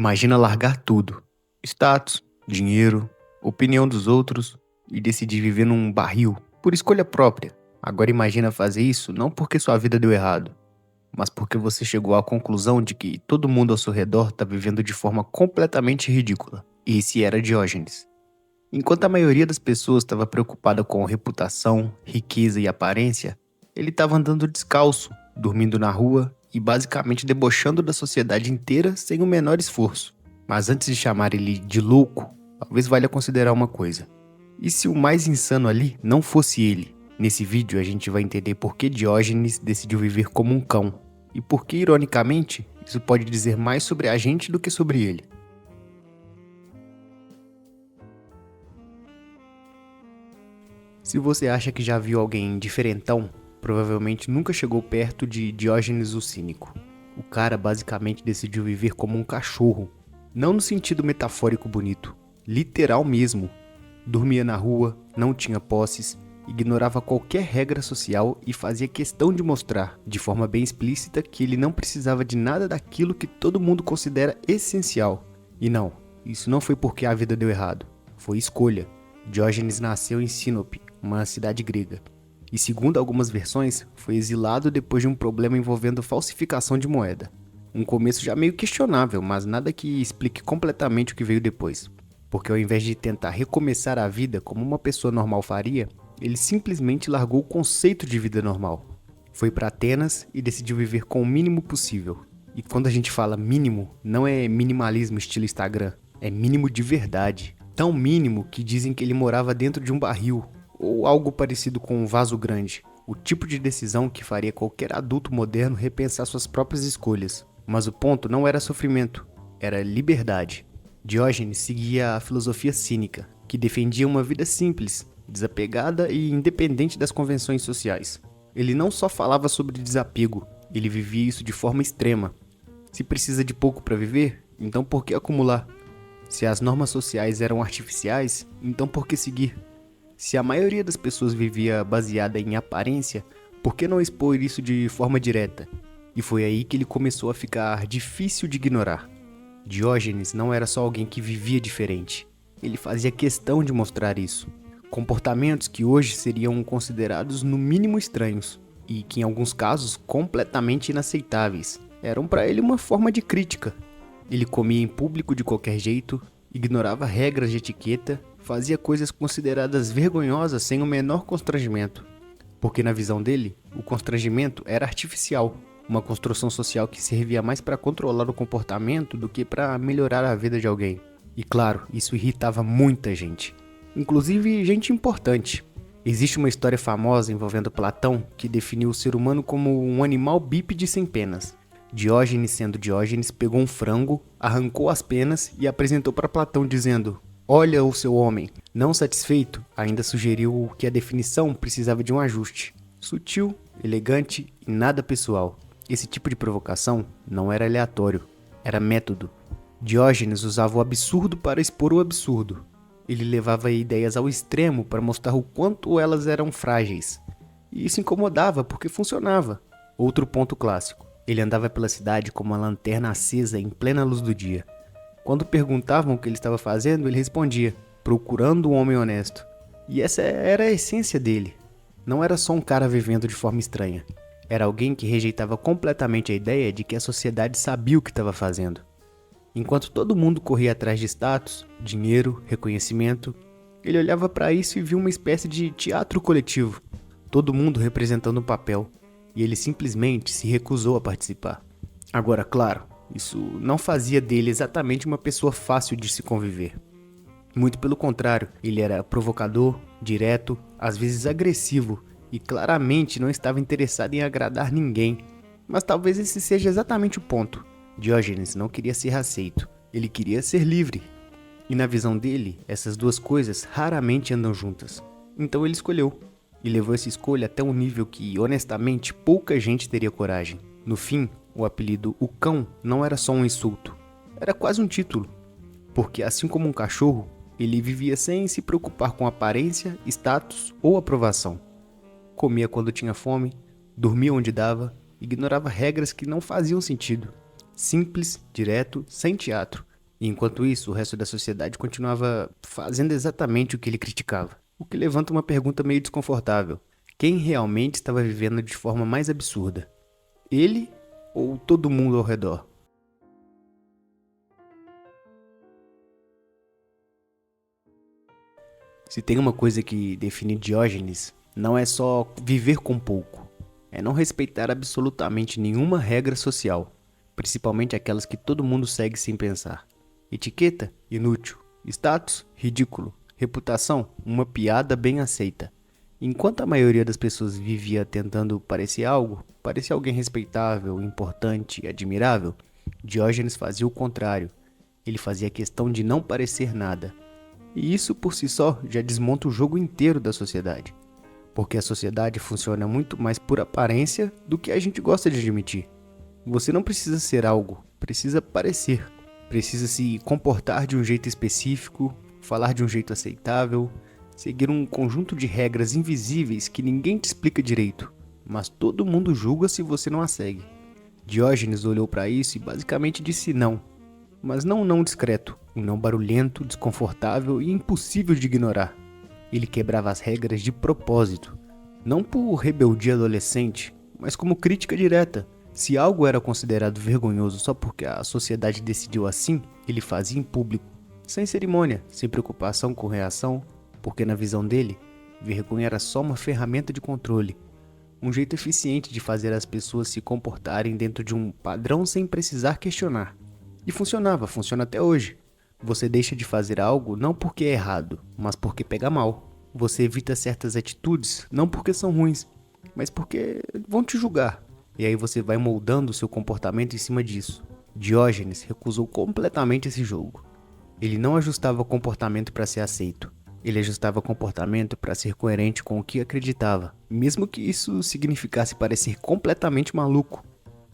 Imagina largar tudo: status, dinheiro, opinião dos outros e decidir viver num barril por escolha própria. Agora imagina fazer isso não porque sua vida deu errado, mas porque você chegou à conclusão de que todo mundo ao seu redor está vivendo de forma completamente ridícula. E esse era Diógenes. Enquanto a maioria das pessoas estava preocupada com reputação, riqueza e aparência, ele estava andando descalço, dormindo na rua e basicamente debochando da sociedade inteira sem o menor esforço. Mas antes de chamar ele de louco, talvez valha considerar uma coisa. E se o mais insano ali não fosse ele? Nesse vídeo a gente vai entender por que Diógenes decidiu viver como um cão e por que, ironicamente, isso pode dizer mais sobre a gente do que sobre ele. Se você acha que já viu alguém diferentão, provavelmente nunca chegou perto de Diógenes o Cínico. O cara basicamente decidiu viver como um cachorro, não no sentido metafórico bonito, literal mesmo. Dormia na rua, não tinha posses, ignorava qualquer regra social e fazia questão de mostrar, de forma bem explícita, que ele não precisava de nada daquilo que todo mundo considera essencial. E não, isso não foi porque a vida deu errado, foi escolha. Diógenes nasceu em Sinope, uma cidade grega, e segundo algumas versões, foi exilado depois de um problema envolvendo falsificação de moeda. Um começo já meio questionável, mas nada que explique completamente o que veio depois. Porque ao invés de tentar recomeçar a vida como uma pessoa normal faria, ele simplesmente largou o conceito de vida normal. Foi para Atenas e decidiu viver com o mínimo possível. E quando a gente fala mínimo, não é minimalismo estilo Instagram, é mínimo de verdade. Tão mínimo que dizem que ele morava dentro de um barril, ou algo parecido com um vaso grande. O tipo de decisão que faria qualquer adulto moderno repensar suas próprias escolhas. Mas o ponto não era sofrimento, era liberdade. Diógenes seguia a filosofia cínica, que defendia uma vida simples, desapegada e independente das convenções sociais. Ele não só falava sobre desapego, ele vivia isso de forma extrema. Se precisa de pouco para viver, então por que acumular? Se as normas sociais eram artificiais, então por que seguir? Se a maioria das pessoas vivia baseada em aparência, por que não expor isso de forma direta? E foi aí que ele começou a ficar difícil de ignorar. Diógenes não era só alguém que vivia diferente. Ele fazia questão de mostrar isso. Comportamentos que hoje seriam considerados no mínimo estranhos e que em alguns casos completamente inaceitáveis. Eram para ele uma forma de crítica. Ele comia em público de qualquer jeito, ignorava regras de etiqueta, fazia coisas consideradas vergonhosas sem o menor constrangimento. Porque na visão dele, o constrangimento era artificial, uma construção social que servia mais para controlar o comportamento do que para melhorar a vida de alguém. E claro, isso irritava muita gente, inclusive gente importante. Existe uma história famosa envolvendo Platão que definiu o ser humano como um animal bípede sem penas. Diógenes, sendo Diógenes, pegou um frango, arrancou as penas e apresentou para Platão dizendo: "Olha o seu homem." Não satisfeito, ainda sugeriu que a definição precisava de um ajuste. Sutil, elegante e nada pessoal. Esse tipo de provocação não era aleatório, era método. Diógenes usava o absurdo para expor o absurdo. Ele levava ideias ao extremo para mostrar o quanto elas eram frágeis. E isso incomodava porque funcionava. Outro ponto clássico. Ele andava pela cidade com uma lanterna acesa em plena luz do dia. Quando perguntavam o que ele estava fazendo, ele respondia: procurando um homem honesto. E essa era a essência dele. Não era só um cara vivendo de forma estranha. Era alguém que rejeitava completamente a ideia de que a sociedade sabia o que estava fazendo. Enquanto todo mundo corria atrás de status, dinheiro, reconhecimento, ele olhava para isso e viu uma espécie de teatro coletivo. Todo mundo representando um papel. E ele simplesmente se recusou a participar. Agora, claro, isso não fazia dele exatamente uma pessoa fácil de se conviver. Muito pelo contrário, ele era provocador, direto, às vezes agressivo e claramente não estava interessado em agradar ninguém. Mas talvez esse seja exatamente o ponto. Diógenes não queria ser aceito, ele queria ser livre. E na visão dele, essas duas coisas raramente andam juntas. Então ele escolheu. E levou essa escolha até um nível que, honestamente, pouca gente teria coragem. No fim, o apelido O Cão não era só um insulto, era quase um título. Porque assim como um cachorro, ele vivia sem se preocupar com aparência, status ou aprovação. Comia quando tinha fome, dormia onde dava, ignorava regras que não faziam sentido. Simples, direto, sem teatro. E enquanto isso, o resto da sociedade continuava fazendo exatamente o que ele criticava. O que levanta uma pergunta meio desconfortável. Quem realmente estava vivendo de forma mais absurda? Ele ou todo mundo ao redor? Se tem uma coisa que define Diógenes, não é só viver com pouco. É não respeitar absolutamente nenhuma regra social, principalmente aquelas que todo mundo segue sem pensar. Etiqueta? Inútil. Status? Ridículo. Reputação? Uma piada bem aceita. Enquanto a maioria das pessoas vivia tentando parecer algo, parecer alguém respeitável, importante, admirável, Diógenes fazia o contrário. Ele fazia questão de não parecer nada. E isso por si só já desmonta o jogo inteiro da sociedade. Porque a sociedade funciona muito mais por aparência do que a gente gosta de admitir. Você não precisa ser algo, precisa parecer. Precisa se comportar de um jeito específico, falar de um jeito aceitável, seguir um conjunto de regras invisíveis que ninguém te explica direito, mas todo mundo julga se você não a segue. Diógenes olhou para isso e basicamente disse não, mas não um não discreto, um não barulhento, desconfortável e impossível de ignorar. Ele quebrava as regras de propósito, não por rebeldia adolescente, mas como crítica direta. Se algo era considerado vergonhoso só porque a sociedade decidiu assim, ele fazia em público, sem cerimônia, sem preocupação com reação, porque na visão dele, vergonha era só uma ferramenta de controle, um jeito eficiente de fazer as pessoas se comportarem dentro de um padrão sem precisar questionar. E funcionava, funciona até hoje. Você deixa de fazer algo não porque é errado, mas porque pega mal. Você evita certas atitudes não porque são ruins, mas porque vão te julgar. E aí você vai moldando o seu comportamento em cima disso. Diógenes recusou completamente esse jogo. Ele não ajustava o comportamento para ser aceito. Ele ajustava o comportamento para ser coerente com o que acreditava, mesmo que isso significasse parecer completamente maluco.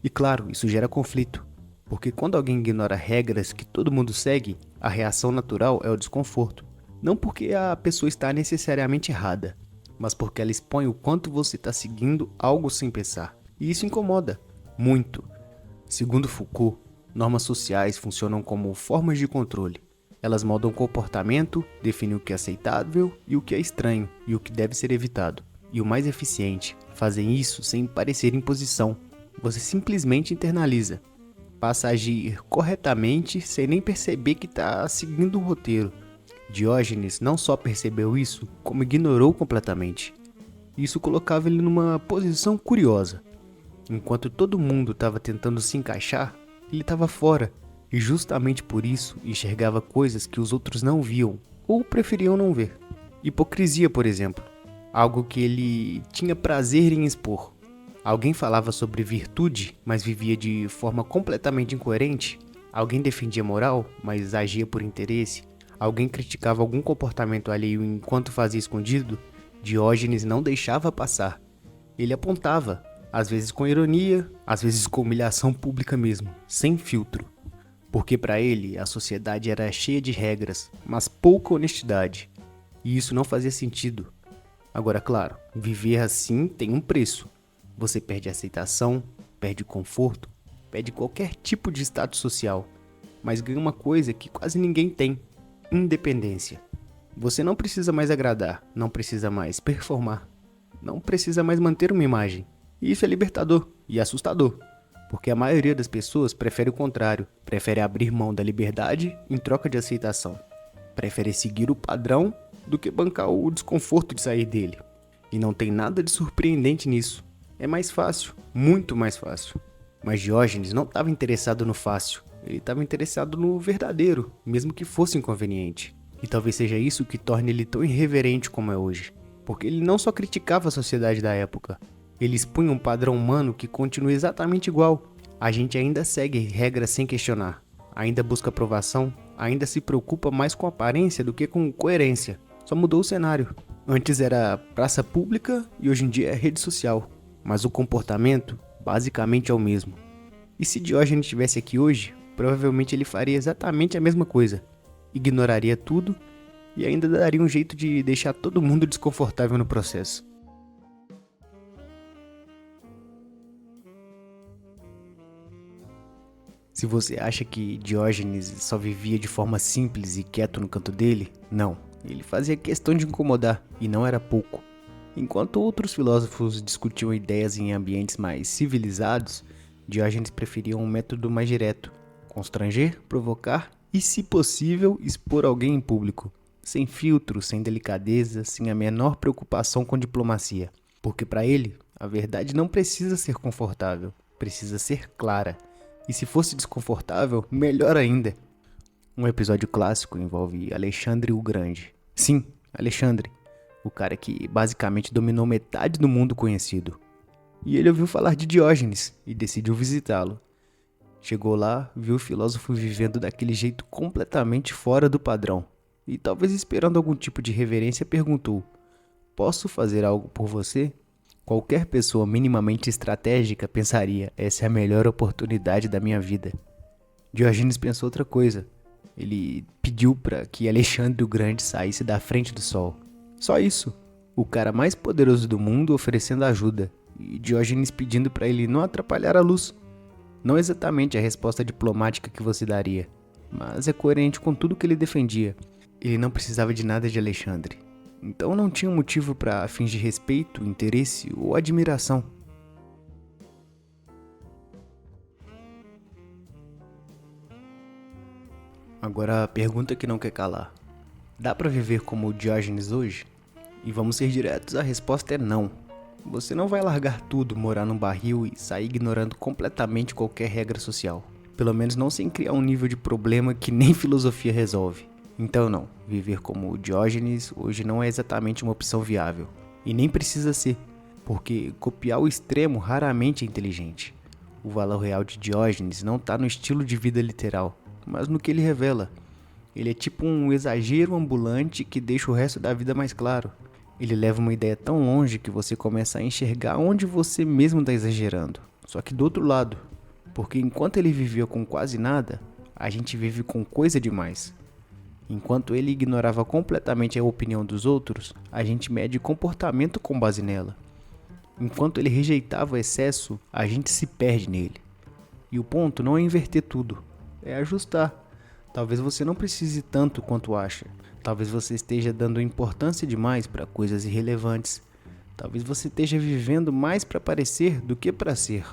E claro, isso gera conflito. Porque quando alguém ignora regras que todo mundo segue, a reação natural é o desconforto. Não porque a pessoa está necessariamente errada, mas porque ela expõe o quanto você está seguindo algo sem pensar. E isso incomoda muito. Segundo Foucault, normas sociais funcionam como formas de controle. Elas moldam o comportamento, definem o que é aceitável e o que é estranho e o que deve ser evitado. E o mais eficiente, fazem isso sem parecer imposição. Você simplesmente internaliza. Passa a agir corretamente sem nem perceber que está seguindo um roteiro. Diógenes não só percebeu isso, como ignorou completamente. Isso colocava ele numa posição curiosa. Enquanto todo mundo estava tentando se encaixar, ele estava fora, e justamente por isso enxergava coisas que os outros não viam, ou preferiam não ver. Hipocrisia, por exemplo, algo que ele tinha prazer em expor. Alguém falava sobre virtude, mas vivia de forma completamente incoerente? Alguém defendia moral, mas agia por interesse? Alguém criticava algum comportamento alheio enquanto fazia escondido? Diógenes não deixava passar. Ele apontava, às vezes com ironia, às vezes com humilhação pública mesmo, sem filtro. Porque para ele, a sociedade era cheia de regras, mas pouca honestidade. E isso não fazia sentido. Agora, claro, viver assim tem um preço. Você perde aceitação, perde conforto, perde qualquer tipo de status social, mas ganha uma coisa que quase ninguém tem: independência. Você não precisa mais agradar, não precisa mais performar, não precisa mais manter uma imagem. E isso é libertador e assustador, porque a maioria das pessoas prefere o contrário, prefere abrir mão da liberdade em troca de aceitação, prefere seguir o padrão do que bancar o desconforto de sair dele. E não tem nada de surpreendente nisso. É mais fácil, muito mais fácil. Mas Diógenes não estava interessado no fácil, ele estava interessado no verdadeiro, mesmo que fosse inconveniente. E talvez seja isso que torne ele tão irreverente como é hoje. Porque ele não só criticava a sociedade da época, ele expunha um padrão humano que continua exatamente igual. A gente ainda segue regras sem questionar, ainda busca aprovação, ainda se preocupa mais com aparência do que com coerência. Só mudou o cenário. Antes era praça pública e hoje em dia é rede social. Mas o comportamento basicamente é o mesmo. E se Diógenes estivesse aqui hoje, provavelmente ele faria exatamente a mesma coisa. Ignoraria tudo e ainda daria um jeito de deixar todo mundo desconfortável no processo. Se você acha que Diógenes só vivia de forma simples e quieto no canto dele, não. Ele fazia questão de incomodar, e não era pouco. Enquanto outros filósofos discutiam ideias em ambientes mais civilizados, Diógenes preferia um método mais direto: constranger, provocar e, se possível, expor alguém em público, sem filtro, sem delicadeza, sem a menor preocupação com diplomacia. Porque para ele, a verdade não precisa ser confortável, precisa ser clara. E se fosse desconfortável, melhor ainda. Um episódio clássico envolve Alexandre o Grande. Sim, Alexandre, o cara que basicamente dominou metade do mundo conhecido. E ele ouviu falar de Diógenes e decidiu visitá-lo. Chegou lá, viu o filósofo vivendo daquele jeito completamente fora do padrão. E talvez esperando algum tipo de reverência, perguntou: "Posso fazer algo por você?" Qualquer pessoa minimamente estratégica pensaria: essa é a melhor oportunidade da minha vida. Diógenes pensou outra coisa. Ele pediu para que Alexandre o Grande saísse da frente do sol. Só isso. O cara mais poderoso do mundo oferecendo ajuda. E Diógenes pedindo para ele não atrapalhar a luz. Não exatamente a resposta diplomática que você daria, mas é coerente com tudo que ele defendia. Ele não precisava de nada de Alexandre. Então não tinha motivo para fingir respeito, interesse ou admiração. Agora a pergunta que não quer calar: dá para viver como o Diógenes hoje? E vamos ser diretos, a resposta é não. Você não vai largar tudo, morar num barril e sair ignorando completamente qualquer regra social. Pelo menos não sem criar um nível de problema que nem filosofia resolve. Então não, viver como o Diógenes hoje não é exatamente uma opção viável. E nem precisa ser, porque copiar o extremo raramente é inteligente. O valor real de Diógenes não está no estilo de vida literal, mas no que ele revela. Ele é tipo um exagero ambulante que deixa o resto da vida mais claro. Ele leva uma ideia tão longe que você começa a enxergar onde você mesmo está exagerando. Só que do outro lado, porque enquanto ele vivia com quase nada, a gente vive com coisa demais. Enquanto ele ignorava completamente a opinião dos outros, a gente mede comportamento com base nela. Enquanto ele rejeitava o excesso, a gente se perde nele. E o ponto não é inverter tudo, é ajustar. Talvez você não precise tanto quanto acha. Talvez você esteja dando importância demais para coisas irrelevantes. Talvez você esteja vivendo mais para parecer do que para ser.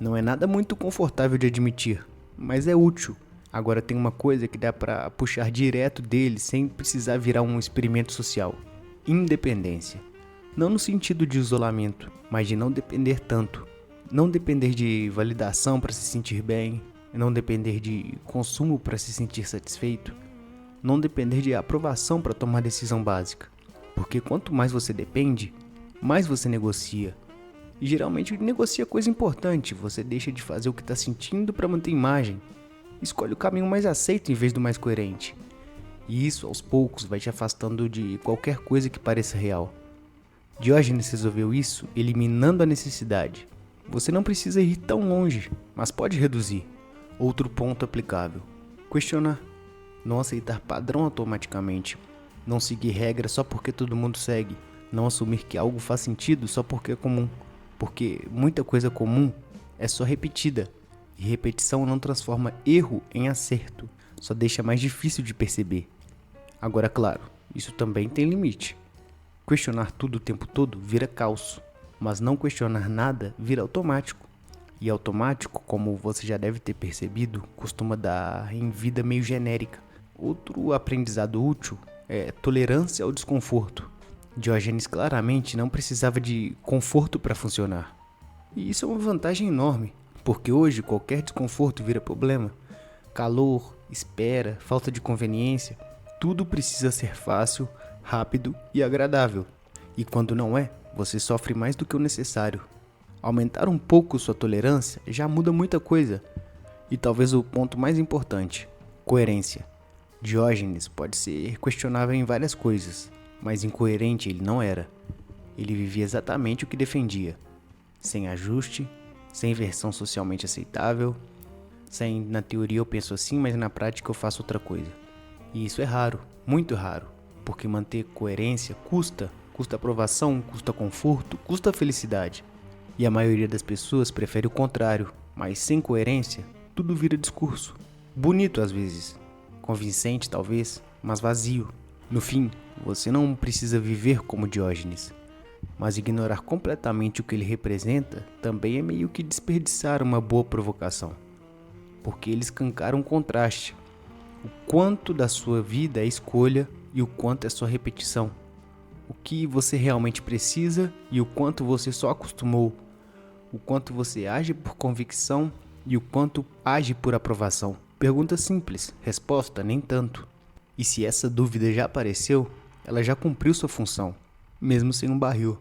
Não é nada muito confortável de admitir, mas é útil. Agora tem uma coisa que dá para puxar direto dele sem precisar virar um experimento social: independência. Não no sentido de isolamento, mas de não depender tanto. Não depender de validação para se sentir bem, não depender de consumo para se sentir satisfeito, não depender de aprovação para tomar decisão básica. Porque quanto mais você depende, mais você negocia. E geralmente negocia coisa importante, você deixa de fazer o que está sentindo para manter imagem. Escolhe o caminho mais aceito em vez do mais coerente. E isso, aos poucos, vai te afastando de qualquer coisa que pareça real. Diógenes resolveu isso eliminando a necessidade. Você não precisa ir tão longe, mas pode reduzir. Outro ponto aplicável: questionar. Não aceitar padrão automaticamente. Não seguir regra só porque todo mundo segue. Não assumir que algo faz sentido só porque é comum. Porque muita coisa comum é só repetida. E repetição não transforma erro em acerto, só deixa mais difícil de perceber. Agora, claro, isso também tem limite. Questionar tudo o tempo todo vira caos, mas não questionar nada vira automático. E automático, como você já deve ter percebido, costuma dar em vida meio genérica. Outro aprendizado útil é tolerância ao desconforto. Diógenes claramente não precisava de conforto para funcionar. E isso é uma vantagem enorme. Porque hoje qualquer desconforto vira problema. Calor, espera, falta de conveniência, tudo precisa ser fácil, rápido e agradável. E quando não é, você sofre mais do que o necessário. Aumentar um pouco sua tolerância já muda muita coisa. E talvez o ponto mais importante: coerência. Diógenes pode ser questionável em várias coisas, mas incoerente ele não era. Ele vivia exatamente o que defendia, sem ajuste, sem versão socialmente aceitável, sem na teoria eu penso assim, mas na prática eu faço outra coisa. E isso é raro, muito raro, porque manter coerência custa aprovação, custa conforto, custa felicidade. E a maioria das pessoas prefere o contrário, mas sem coerência, tudo vira discurso. Bonito às vezes, convincente talvez, mas vazio. No fim, você não precisa viver como Diógenes, mas ignorar completamente o que ele representa também é meio que desperdiçar uma boa provocação, porque ele escancara um contraste. O quanto da sua vida é escolha e o quanto é só repetição. O que você realmente precisa e o quanto você só acostumou. O quanto você age por convicção e o quanto age por aprovação. Pergunta simples, resposta nem tanto. E se essa dúvida já apareceu, ela já cumpriu sua função, mesmo sem um barril.